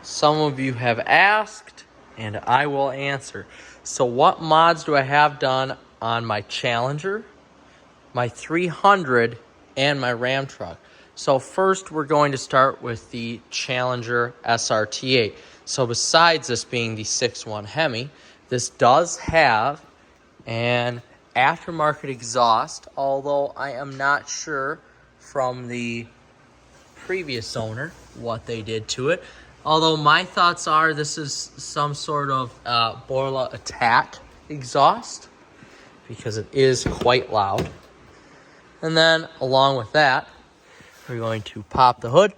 some of you have asked, and I will answer. So what mods do I have done on my Challenger, my 300, and my Ram truck? So first we're going to start with the Challenger SRT8. So besides this being the 6.1 Hemi, this does have an aftermarket exhaust, although I am not sure from the previous owner what they did to it. Although my thoughts are this is some sort of Borla Attack exhaust, because it is quite loud. And then along with that, we're going to pop the hood.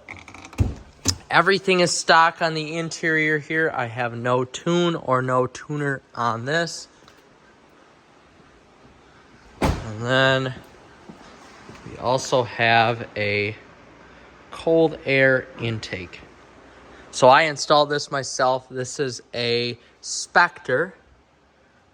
Everything is stock on the interior here. I have no tune or no tuner on this. And then we also have a cold air intake. So I installed this myself. This is a Spectre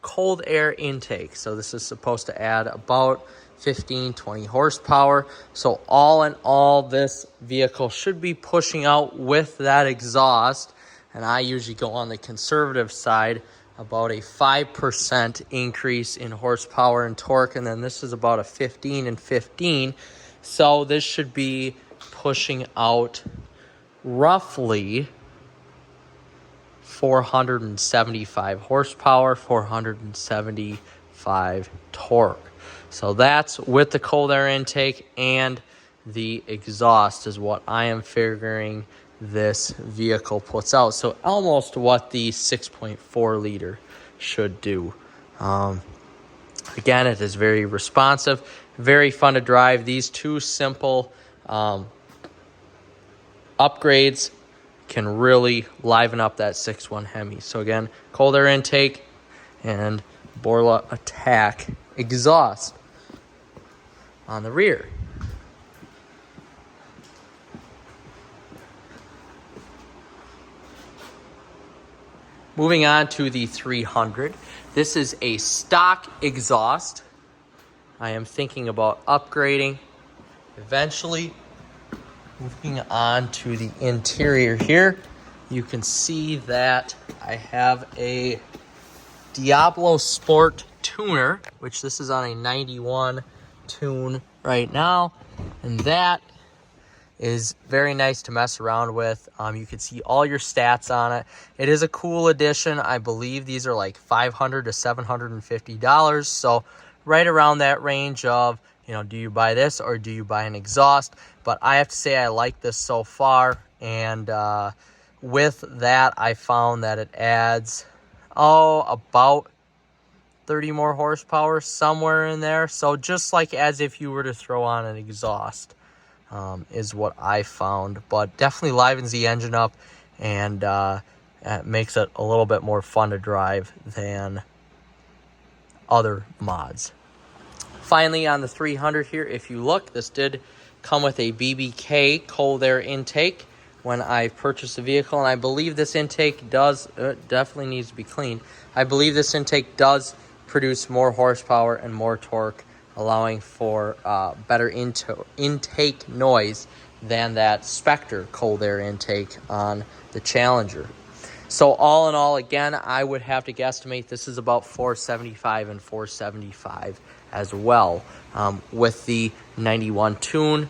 cold air intake. So this is supposed to add about 15-20 horsepower. So all in all, this vehicle should be pushing out with that exhaust, and I usually go on the conservative side, about a 5% increase in horsepower and torque, and then this is about a 15 and 15. So this should be pushing out roughly 475 horsepower, 475 torque. So that's with the cold air intake and the exhaust is what I am figuring this vehicle puts out. So almost what the 6.4 liter should do. Again, it is very responsive, very fun to drive. These two simple upgrades can really liven up that 6.1 Hemi. So again, cold air intake and Borla Attack exhaust on the rear. Moving on to the 300. This is a stock exhaust. I am thinking about upgrading eventually. Moving on to the interior here, you can see that I have a Diablo Sport tuner, which this is on a 91 tune right now, and that is very nice to mess around with. You can see all your stats on it. It is a cool addition. I believe these are like $500 to $750, so right around that range of, you know, do you buy this or do you buy an exhaust? But I have to say I like this so far, and with that I found that it adds about 30 more horsepower, somewhere in there. So just like as if you were to throw on an exhaust is what I found, but definitely livens the engine up and it makes it a little bit more fun to drive than other mods. Finally, on the 300 here, if you look, this did come with a BBK cold air intake when I purchased the vehicle, and I believe this intake does, definitely needs to be cleaned. I believe this intake does produce more horsepower and more torque, allowing for better intake noise than that Spectre cold air intake on the Challenger. So all in all, again, I would have to guesstimate this is about 475 and 475 as well, with the 91 tune,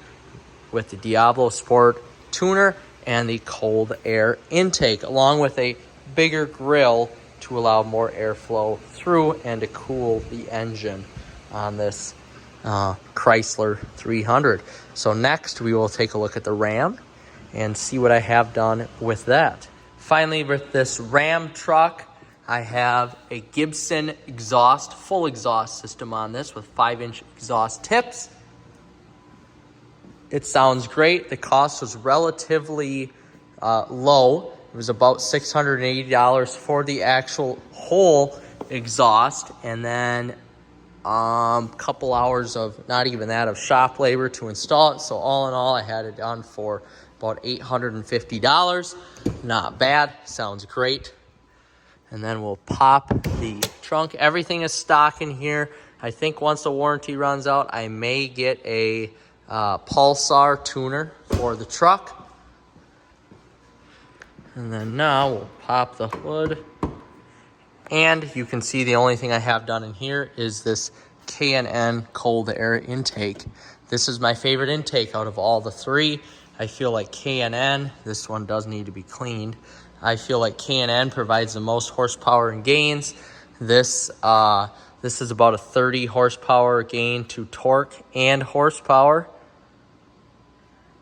with the Diablo Sport tuner, and the cold air intake, along with a bigger grill to allow more airflow through and to cool the engine on this Chrysler 300. So next we will take a look at the Ram and see what I have done with that. Finally, with this Ram truck, I have a Gibson exhaust, full exhaust system on this with 5-inch exhaust tips. It sounds great. The cost was relatively low. It was about $680 for the actual whole exhaust, and then a couple hours of, not even that, of shop labor to install it. So all in all, I had it done for about $850. Not bad. Sounds great. And then we'll pop the trunk. Everything is stock in here. I think once the warranty runs out, I may get a Pulsar tuner for the truck. And then now we'll pop the hood. And you can see the only thing I have done in here is this K&N cold air intake. This is my favorite intake out of all the three. I feel like K&N, this one does need to be cleaned. I feel like K&N provides the most horsepower and gains. This is about a 30 horsepower gain to torque and horsepower.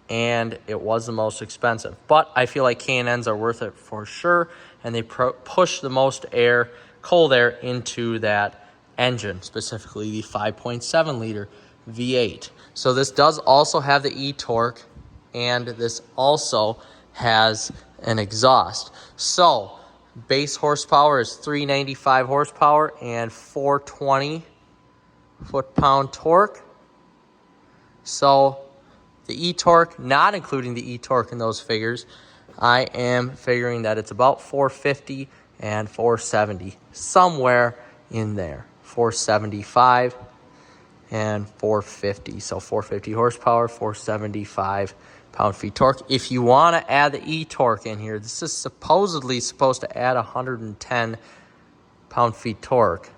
And it was the most expensive. But I feel like K&Ns are worth it for sure, and they push the most air, cold air, into that engine, specifically the 5.7 liter V8. So this does also have the e-torque, and this also has an exhaust. So base horsepower is 395 horsepower and 420 foot-pound torque. So the e-torque, not including the e-torque in those figures, I am figuring that it's about 450 and 470, somewhere in there. 475 and 450. So 450 horsepower, 475 pound-feet torque. If you want to add the e-torque in here, this is supposedly supposed to add 110 pound-feet torque.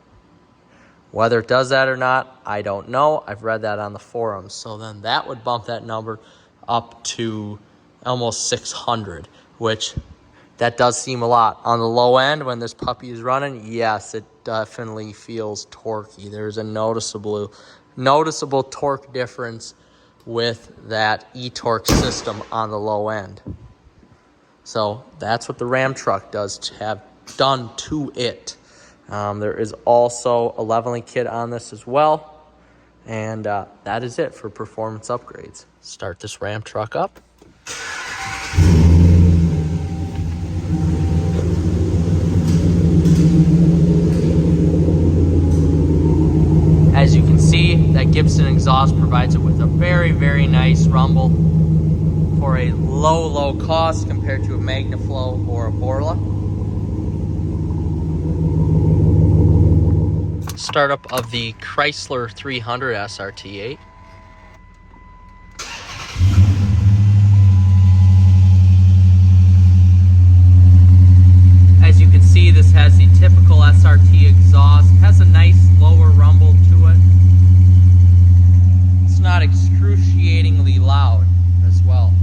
Whether it does that or not, I don't know. I've read that on the forums. So then that would bump that number up to almost 600, which that does seem a lot. On the low end, when this puppy is running, yes, it definitely feels torquey. There's a noticeable torque difference with that e-torque system on the low end. So that's what the Ram truck does to have done to it. There is also a leveling kit on this as well. And that is it for performance upgrades. Start this Ram truck up. As you can see, that Gibson exhaust provides it with a very, very nice rumble for a low cost compared to a MagnaFlow or a Borla. Startup of the Chrysler 300 SRT8. As you can see, this has the typical SRT exhaust. It has a nice lower rumble to it. It's not excruciatingly loud as well,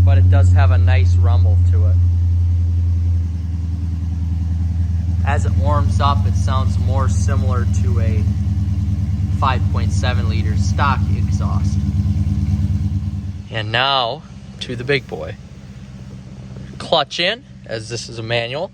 but it does have a nice rumble to it. As it warms up, it sounds more similar to a 5.7 liter stock exhaust. And now to the big boy. Clutch in, as this is a manual.